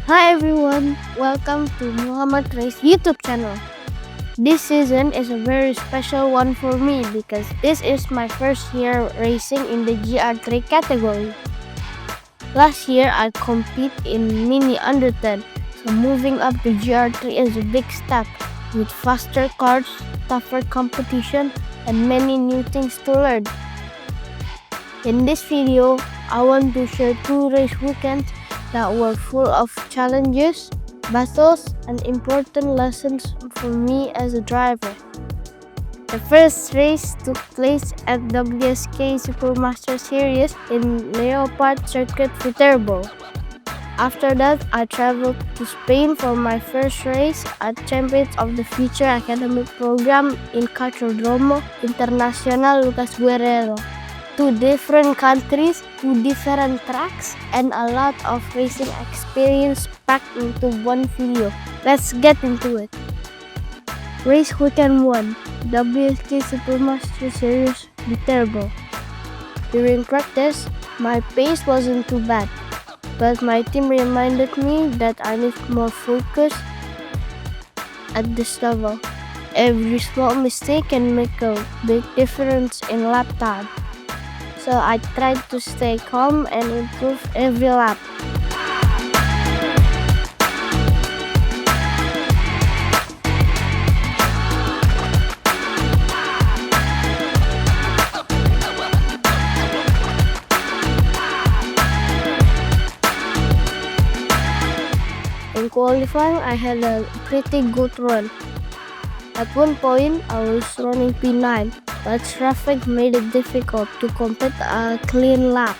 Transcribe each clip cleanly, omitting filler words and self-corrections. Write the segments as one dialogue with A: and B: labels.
A: Hi everyone, welcome to Muhammad Race YouTube channel. This season is a very special one for me because this is my first year racing in the GR3 category. Last year I compete in Mini U10, so moving up to GR3 is a big step with faster cars, tougher competition, and many new things to learn. In this video, I want to share 2 race weekends that were full of challenges, battles, and important lessons for me as a driver. The first race took place at WSK Supermaster Series in Leopard Circuit Viterbo. After that, I traveled to Spain for my first race at Champions of the Future Academy program in Karts Internacional Lucas Guerrero. 2 different countries, 2 different tracks, and a lot of racing experience packed into one video. Let's get into it. Race Weekend 1, WSK Supermaster Series Viterbo. During practice, my pace wasn't too bad, but my team reminded me that I need more focus at this level. Every small mistake can make a big difference in lap time. So I tried to stay calm and improve every lap. In qualifying, I had a pretty good run. At one point, I was running P9, but traffic made it difficult to complete a clean lap.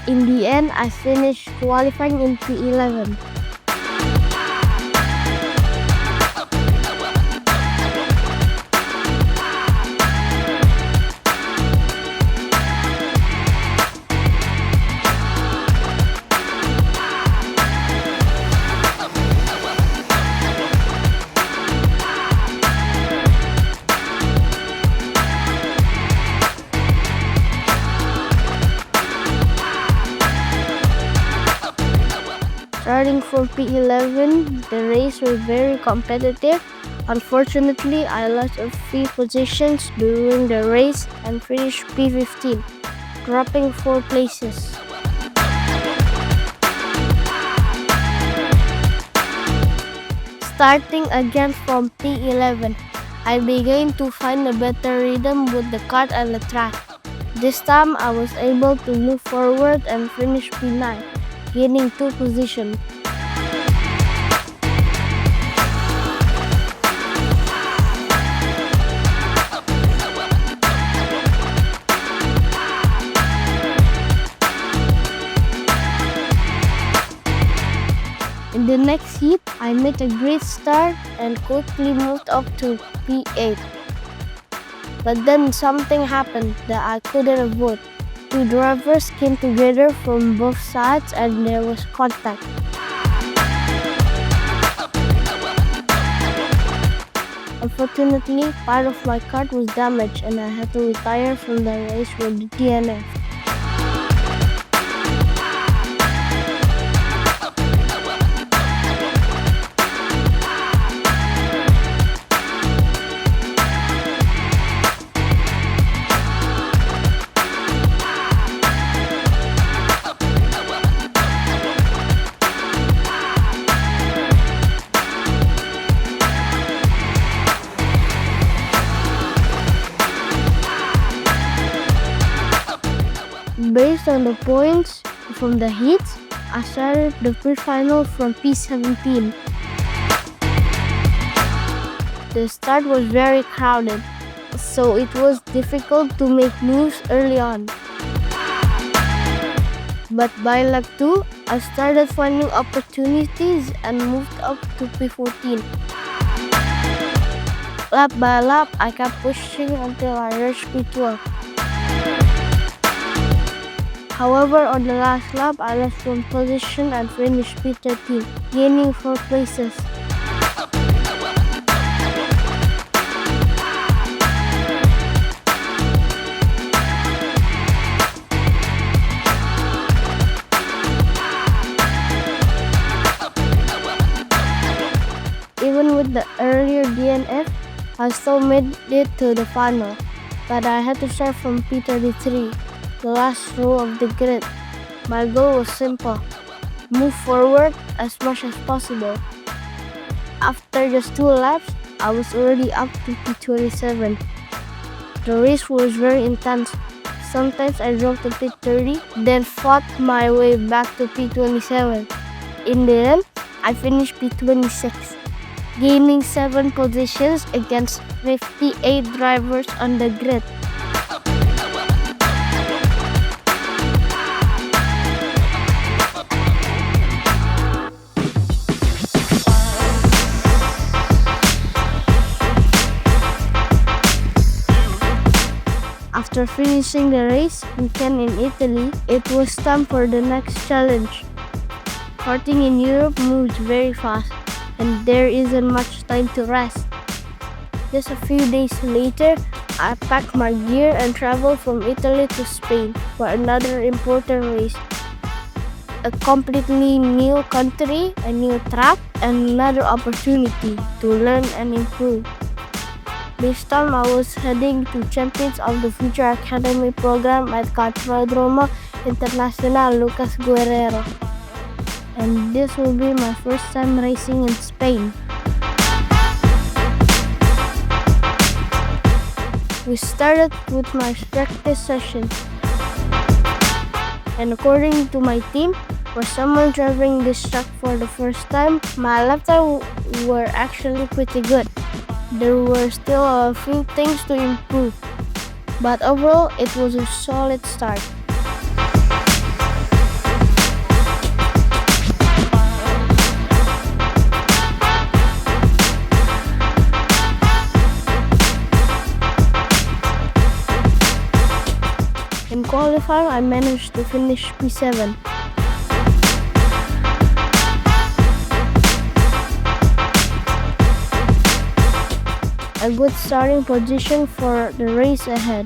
A: In the end, I finished qualifying in P11. Starting from P11, the race was very competitive. Unfortunately, I lost a few positions during the race and finished P15, dropping 4 places. Starting again from P11, I began to find a better rhythm with the kart and the track. This time, I was able to move forward and finish P9. Gaining 2 positions. In the next heat, I made a great start and quickly moved up to P8. But then something happened that I couldn't avoid. 2 drivers came together from both sides and there was contact. Unfortunately, part of my kart was damaged and I had to retire from the race with the DNF. Based on the points from the heats, I started the pre-final from P17. The start was very crowded, so it was difficult to make moves early on. But by luck too, I started finding opportunities and moved up to P14. Lap by lap, I kept pushing until I reached P12. However, on the last lap, I lost 1 position and finished P13, gaining 4 places. Even with the earlier DNF, I still made it to the final, but I had to start from P33, the last row of the grid. My goal was simple: move forward as much as possible. After just 2 laps, I was already up to P27. The race was very intense. Sometimes I dropped to P30, then fought my way back to P27. In the end, I finished P26, gaining 7 positions against 58 drivers on the grid. After finishing the race weekend in Italy, it was time for the next challenge. Karting in Europe moves very fast, and there isn't much time to rest. Just a few days later, I packed my gear and traveled from Italy to Spain for another important race. A completely new country, a new track, and another opportunity to learn and improve. This time I was heading to Champions of the Future Academy program at Viterbo Internacional Lucas Guerrero. And this will be my first time racing in Spain. We started with my practice session. And according to my team, for someone driving this track for the first time, my lap time were actually pretty good. There were still a few things to improve, but overall it was a solid start. In qualifying, I managed to finish P7. A good starting position for the race ahead.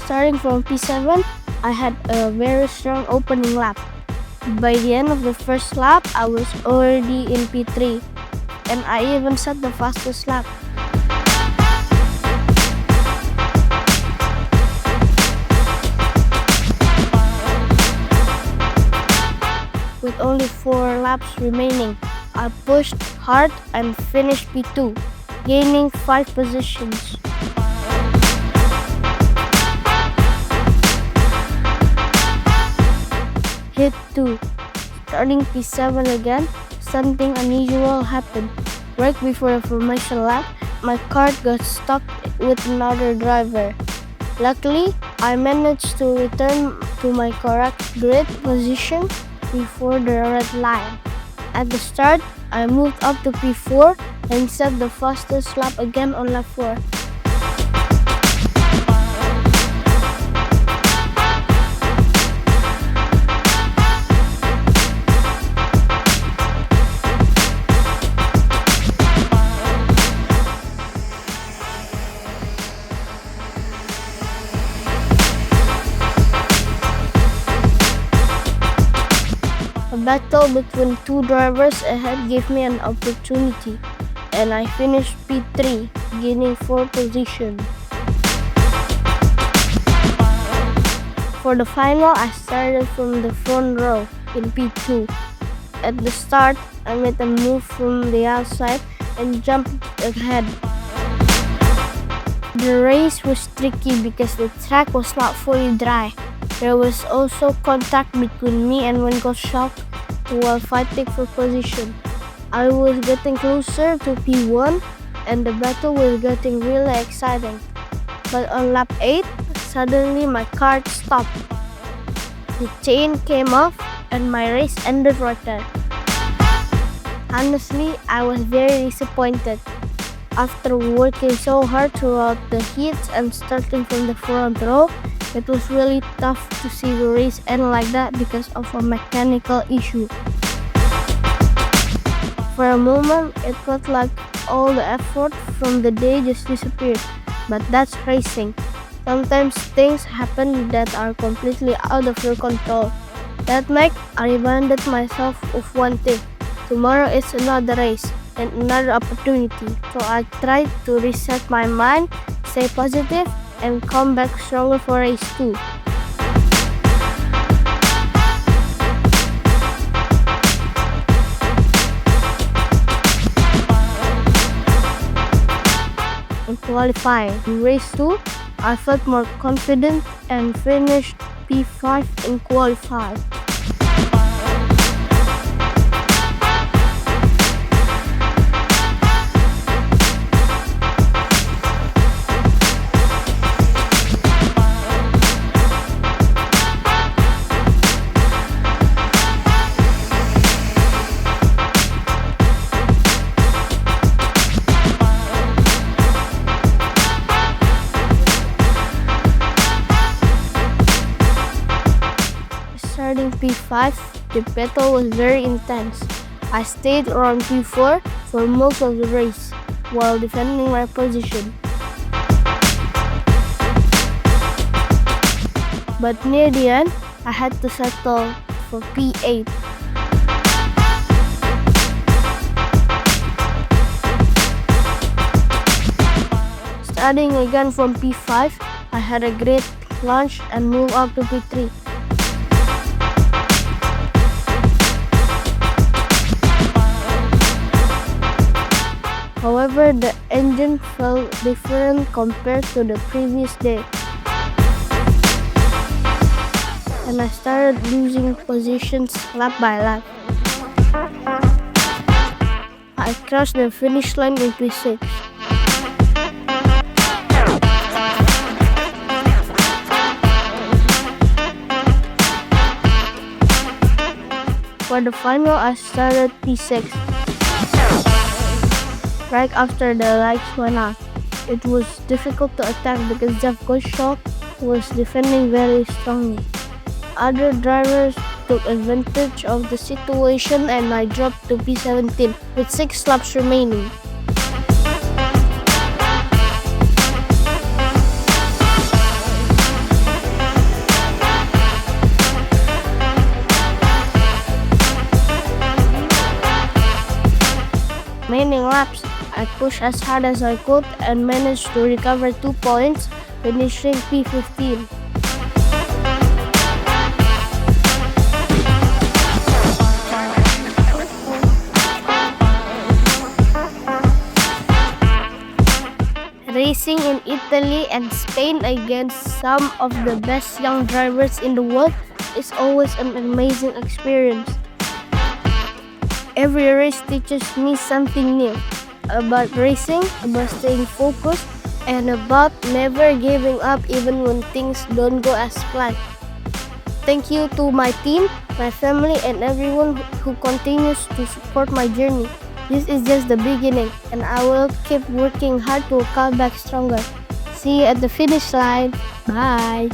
A: Starting from P7, I had a very strong opening lap. By the end of the first lap, I was already in P3, and I even set the fastest lap. With only 4 laps remaining, I pushed hard and finished P2, gaining 5 positions. Hit 2. Starting P7 again, something unusual happened. Right before the formation lap, my kart got stuck with another driver. Luckily, I managed to return to my correct grid position before the red line. At the start, I moved up to P4 and set the fastest lap again on lap 4. A battle between 2 drivers ahead gave me an opportunity, and I finished P3, gaining 4 positions. For the final, I started from the front row in P2. At the start, I made a move from the outside and jumped ahead. The race was tricky because the track was not fully dry. There was also contact between me and Winko Shock while fighting for position. I was getting closer to P1 and the battle was getting really exciting. But on lap 8, suddenly my kart stopped. The chain came off and my race ended right there. Honestly, I was very disappointed. After working so hard throughout the heats and starting from the front row, It was really tough to see the race end like that because of a mechanical issue. For a moment, it felt like all the effort from the day just disappeared. But that's racing. Sometimes things happen that are completely out of your control. That night, I reminded myself of one thing. Tomorrow is another race and another opportunity. So I tried to reset my mind, stay positive, and come back stronger for race 2. In qualifying, in race 2, I felt more confident and finished P5 in qualifying. Starting P5, the battle was very intense. I stayed around P4 for most of the race while defending my position. But near the end, I had to settle for P8. Starting again from P5, I had a great launch and moved up to P3. However, the engine felt different compared to the previous day, and I started losing positions lap by lap. I crossed the finish line in P6. For the final, I started P6. Right after the lights went out, it was difficult to attack because Jeff Gottschalk was defending very strongly. Other drivers took advantage of the situation and I dropped to P17 with 6 laps remaining. Remaining laps, I pushed as hard as I could and managed to recover 2 points, finishing P15. Racing in Italy and Spain against some of the best young drivers in the world is always an amazing experience. Every race teaches me something new about racing, about staying focused, and about never giving up even when things don't go as planned. Thank you to my team, my family, and everyone who continues to support my journey. This is just the beginning, and I will keep working hard to come back stronger. See you at the finish line. Bye!